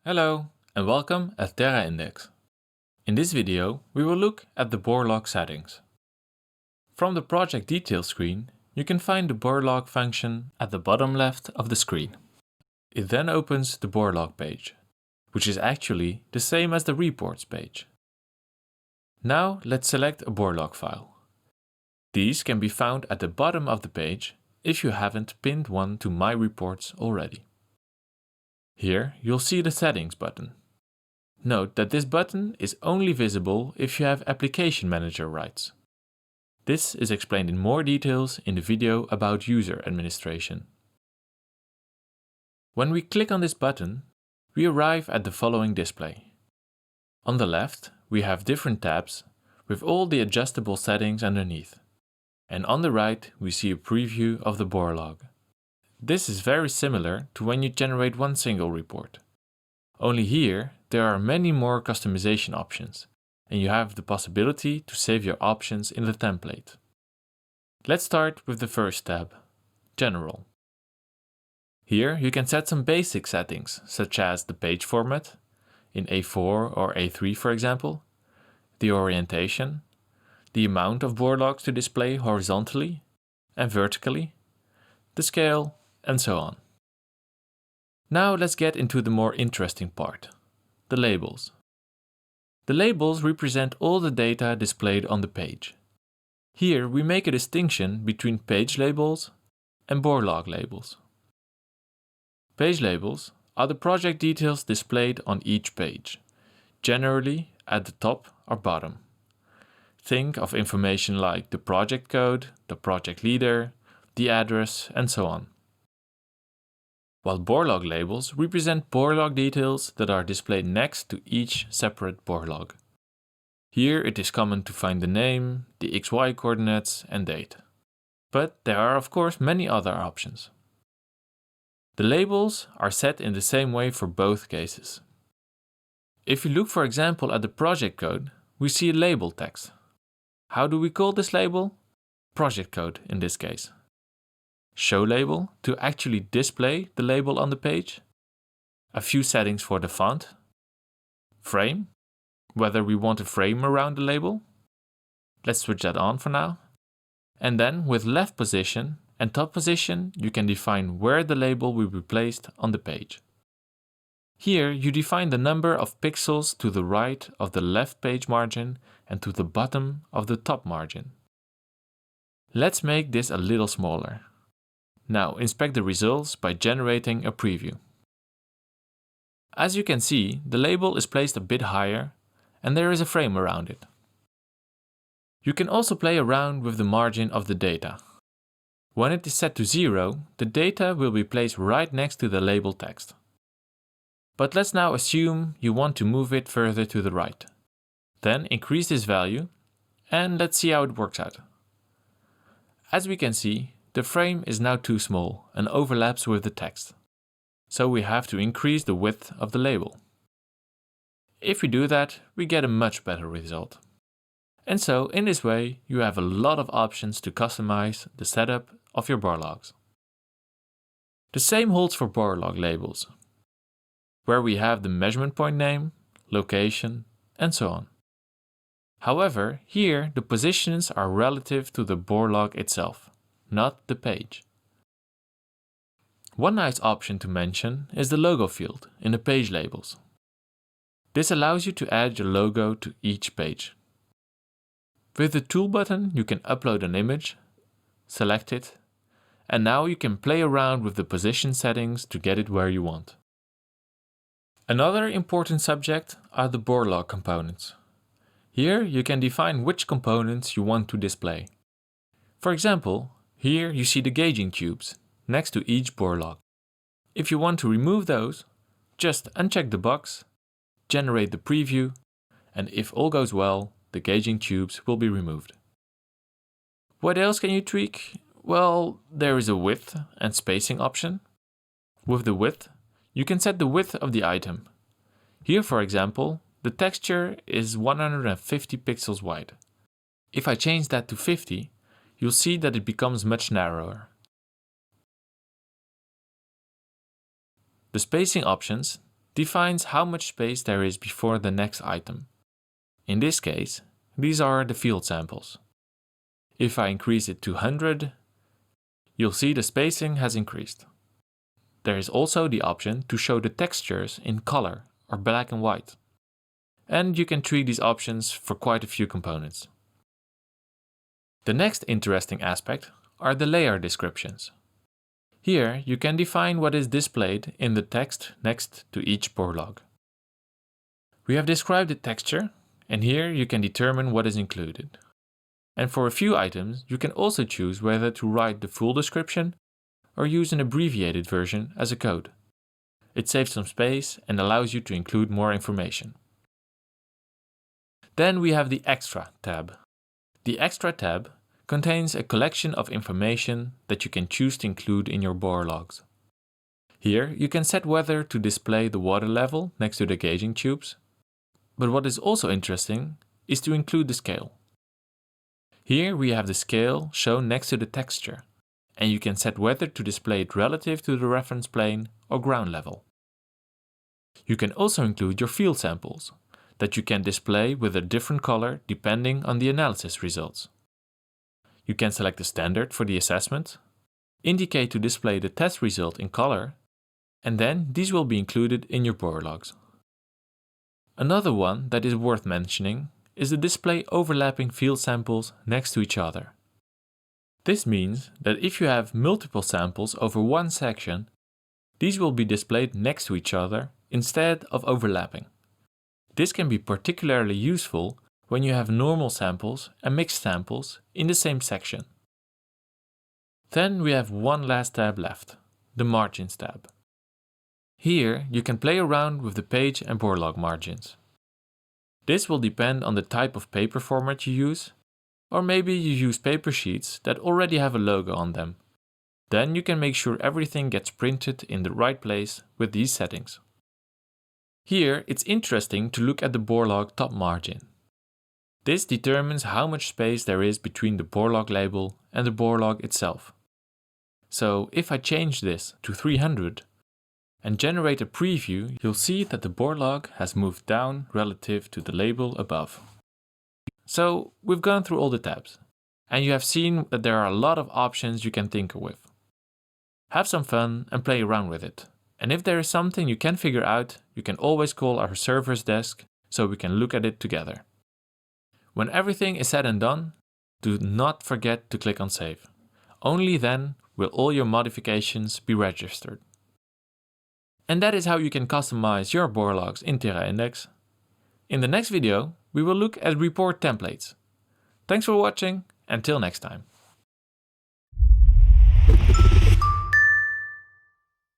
Hello and welcome at Terra Index. In this video we will look at the Borelog settings. From the project details screen you can find the Borelog function at the bottom left of the screen. It then opens the Borelog page, which is actually the same as the reports page. Now let's select a Borelog file. These can be found at the bottom of the page if you haven't pinned one to My Reports already. Here you'll see the Settings button. Note that this button is only visible if you have Application Manager rights. This is explained in more details in the video about user administration. When we click on this button, we arrive at the following display. On the left, we have different tabs with all the adjustable settings underneath. And on the right, we see a preview of the Borelog. This is very similar to when you generate one single report. Only here, there are many more customization options, and you have the possibility to save your options in the template. Let's start with the first tab, General. Here you can set some basic settings, such as the page format, in A4 or A3 for example, the orientation, the amount of Borlogs to display horizontally and vertically, the scale, and so on. Now let's get into the more interesting part, the labels. The labels represent all the data displayed on the page. Here we make a distinction between page labels and Borelog labels. Page labels are the project details displayed on each page, generally at the top or bottom. Think of information like the project code, the project leader, the address, and so on. While Borelog labels represent Borelog details that are displayed next to each separate Borelog. Here it is common to find the name, the XY coordinates and date. But there are of course many other options. The labels are set in the same way for both cases. If you look for example at the project code, we see a label text. How do we call this label? Project code in this case. Show label to actually display the label on the page. A few settings for the font. Frame, whether we want a frame around the label. Let's switch that on for now. And then with left position and top position you can define where the label will be placed on the page. Here you define the number of pixels to the right of the left page margin and to the bottom of the top margin. Let's make this a little smaller. Now inspect the results by generating a preview. As you can see, the label is placed a bit higher and there is a frame around it. You can also play around with the margin of the data. When it is set to 0, the data will be placed right next to the label text. But let's now assume you want to move it further to the right. Then increase this value and let's see how it works out. As we can see, the frame is now too small and overlaps with the text. So we have to increase the width of the label. If we do that, we get a much better result. And so in this way you have a lot of options to customize the setup of your Borlogs. The same holds for Borelog labels, where we have the measurement point name, location, and so on. However, here the positions are relative to the Borelog itself, not the page. One nice option to mention is the logo field in the page labels. This allows you to add your logo to each page. With the tool button you can upload an image, select it, and now you can play around with the position settings to get it where you want. Another important subject are the Borelog components. Here you can define which components you want to display. For example, here you see the gauging tubes next to each Borelog. If you want to remove those, just uncheck the box, generate the preview, and if all goes well, the gauging tubes will be removed. What else can you tweak? Well, there is a width and spacing option. With the width, you can set the width of the item. Here, for example, the texture is 150 pixels wide. If I change that to 50, you'll see that it becomes much narrower. The spacing options defines how much space there is before the next item. In this case, these are the field samples. If I increase it to 100, you'll see the spacing has increased. There is also the option to show the textures in color or black and white. And you can tweak these options for quite a few components. The next interesting aspect are the layer descriptions. Here you can define what is displayed in the text next to each Borelog. We have described the texture, and here you can determine what is included. And for a few items, you can also choose whether to write the full description or use an abbreviated version as a code. It saves some space and allows you to include more information. Then we have the Extra tab. The Extra tab contains a collection of information that you can choose to include in your Borlogs. Here you can set whether to display the water level next to the gauging tubes. But what is also interesting is to include the scale. Here we have the scale shown next to the texture, and you can set whether to display it relative to the reference plane or ground level. You can also include your field samples, that you can display with a different color depending on the analysis results. You can select the standard for the assessment, indicate to display the test result in color, and then these will be included in your Borlogs. Another one that is worth mentioning is the display overlapping field samples next to each other. This means that if you have multiple samples over one section, these will be displayed next to each other instead of overlapping. This can be particularly useful when you have normal samples and mixed samples in the same section. Then we have one last tab left, the Margins tab. Here you can play around with the page and Borelog margins. This will depend on the type of paper format you use, or maybe you use paper sheets that already have a logo on them. Then you can make sure everything gets printed in the right place with these settings. Here it's interesting to look at the Borelog top margin. This determines how much space there is between the Borelog label and the Borelog itself. So if I change this to 300 and generate a preview, you'll see that the Borelog has moved down relative to the label above. So we've gone through all the tabs, and you have seen that there are a lot of options you can tinker with. Have some fun and play around with it. And if there is something you can't figure out, you can always call our service desk so we can look at it together. When everything is said and done, do not forget to click on Save. Only then will all your modifications be registered. And that is how you can customize your Borlogs in TerraIndex. In the next video, we will look at report templates. Thanks for watching, until next time.